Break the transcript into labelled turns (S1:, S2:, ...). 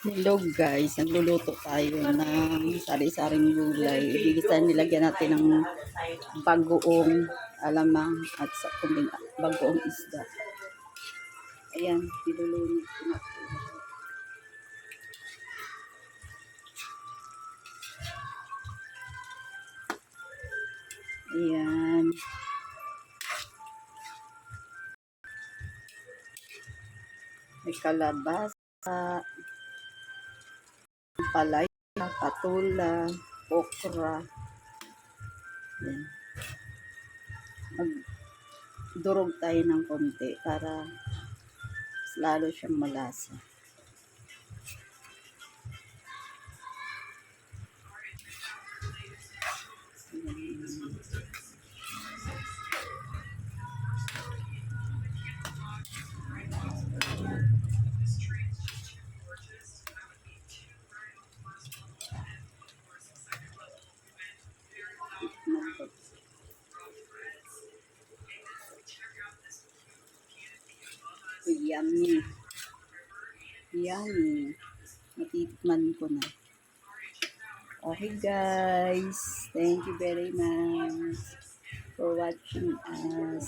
S1: Hello guys, nagluluto tayo ng sari-saring gulay. Igigisa nilagyan natin ng bagoong alamang at sa bagoong isda. Ayan, nilulunod ko na po. Ayan. May kalabasa, palay, patula, okra. Ayan. Magdurog tayo ng konti para lalo siyang malasa. Yummy. Yummy. Matitikman ko na. Okay guys, thank you very much for watching us.